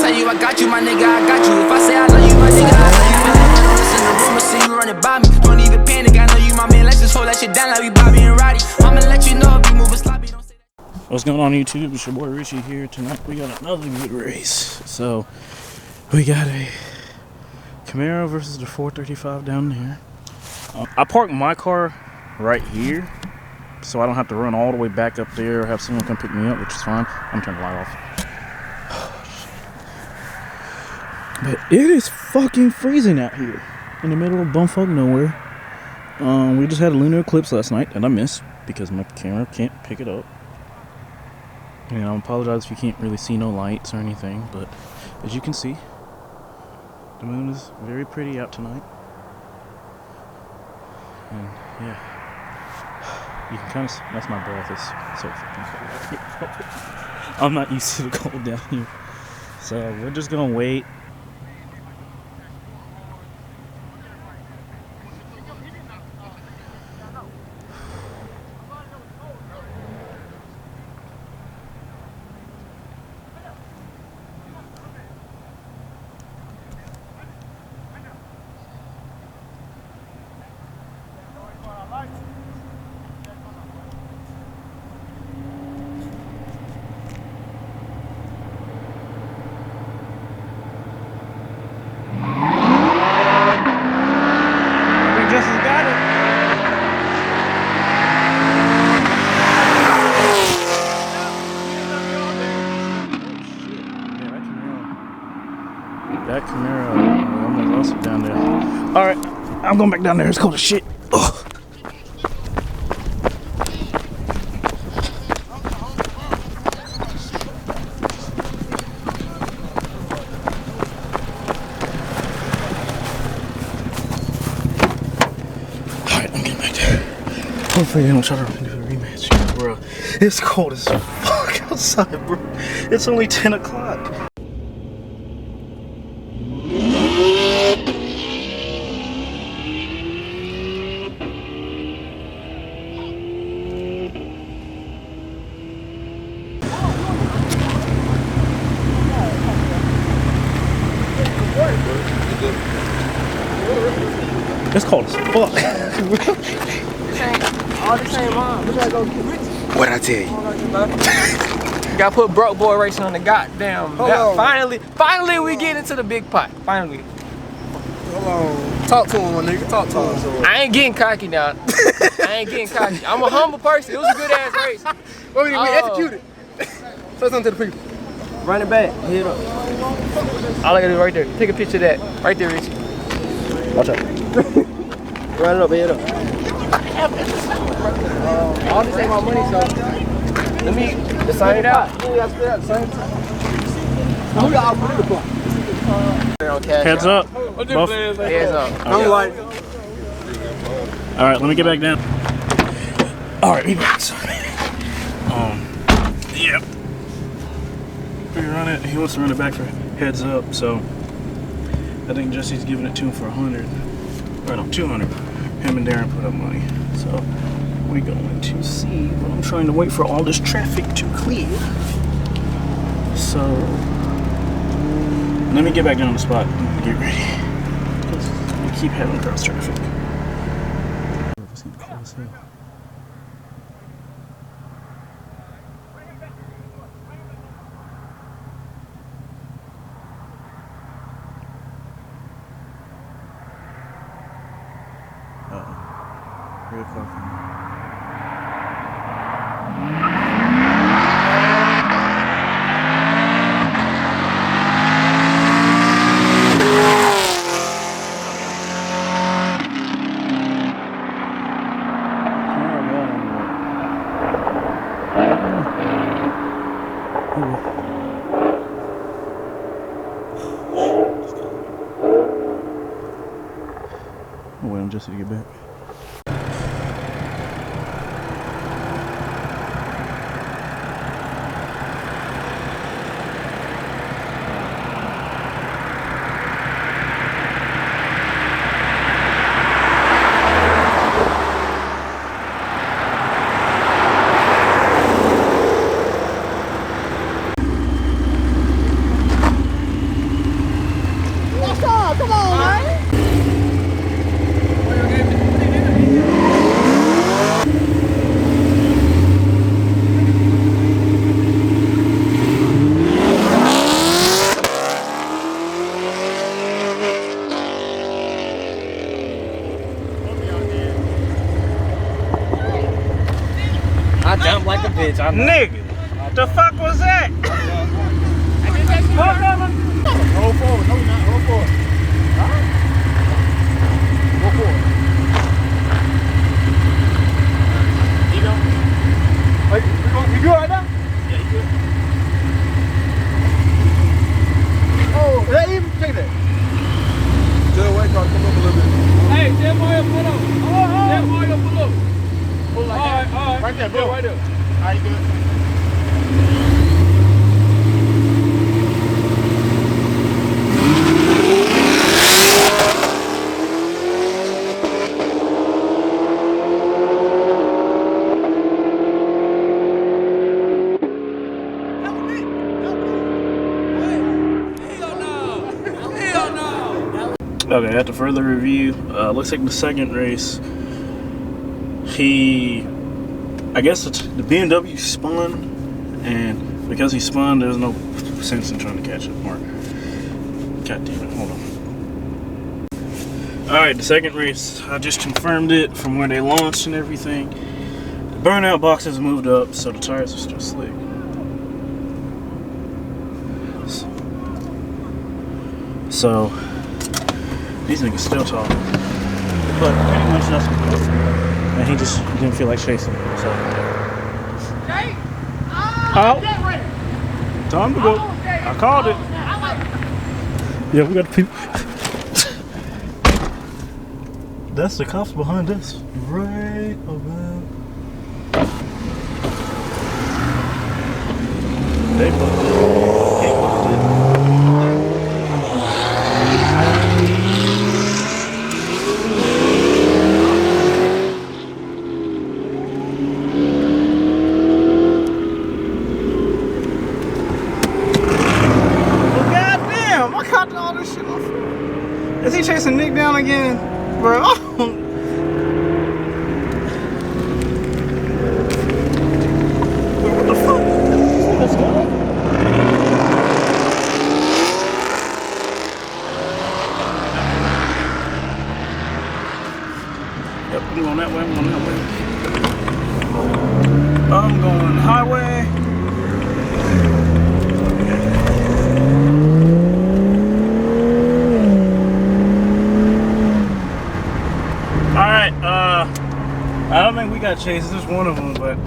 tell you I got you, my nigga, I got you. If I say I love you, my nigga, I love you. But don't listen to rumors, see you running by me. Don't even panic, I know you my man. Let's just hold that shit down like we Bobby and Roddy. I'ma let you know if you moving sloppy, don't say that. What's going on YouTube? It's your boy Richie here. Tonight we got another good race. So we got a Camaro versus the 435 down there. I parked my car right here, so I don't have to run all the way back up there or have someone come pick me up, which is fine. I'm turning the light off. But it is fucking freezing out here in the middle of bumfuck nowhere. We just had a lunar eclipse last night, and I missed because my camera can't pick it up. And I apologize if you can't really see no lights or anything, but as you can see, the moon is very pretty out tonight. And yeah, you can kind of, that's my breath, it's so fucking cold. I'm not used to the cold down here. So we're just gonna wait. That Camaro almost lost it down there. Alright, I'm going back down there. It's cold as shit. Ugh. Alright, I'm getting back there. Hopefully they don't try to do a rematch, bro. It's cold as fuck outside, bro. It's only 10 o'clock. It's cold as fuck. All the same mom. What'd I tell you? You gotta put broke boy racing on the goddamn. Finally we get into the big pot. Finally. Hold on. Talk to him, my nigga. Talk to him. I ain't getting cocky now. I ain't getting cocky. I'm a humble person. It was a good ass race. We executed. Say something to the people. Run it back. Hit it up. All I gotta do right there. Take a picture of that. Right there, Richie. Watch out. Run it up, head up. All this ain't my money, so let me sign it out. Heads up. Both. Heads up. I'm like, Alright, let me get back down. Alright, we back. Yep. We run it. He wants to run it back for heads up, so I think Jesse's giving it to him for 100. Or no, 200. Him and Darren put up money. So we're going to see, but I'm trying to wait for all this traffic to clear. So let me get back down on the spot and get ready. Because we keep having cross traffic. It's gonna be cold as hell. Real car from me. I'm waiting on Jesse to get back. bitch. I know. Nigga, the fuck was that? Roll forward. No, not. Roll forward. Alright. Go forward. You go. Hey, you good right now? Yeah, you good. Oh, that even? Take that. Just wait till I come up a little bit. Hey, that boy pull up. That boy pull up. Pull like that. All right. Right there, bro. Right there. How you doing? Okay, after further review, looks like the second race, I guess the BMW spun, and because he spun, there's no sense in trying to catch it. Or, God damn it, hold on. Alright, the second race, I just confirmed it from where they launched and everything. The burnout box has moved up, so the tires are still slick. So these niggas still talking, but pretty much nothing. And he just didn't feel like chasing. So, out. Time to go. I called it. Yeah, we got the people. That's the cops behind us. Right about. They booked it. Is he chasing Nick down again? Bro, what the fuck? Let's go. Yep, I'm going that way, I'm going that way. I'm going highway. I don't think we got chases, just one of them, but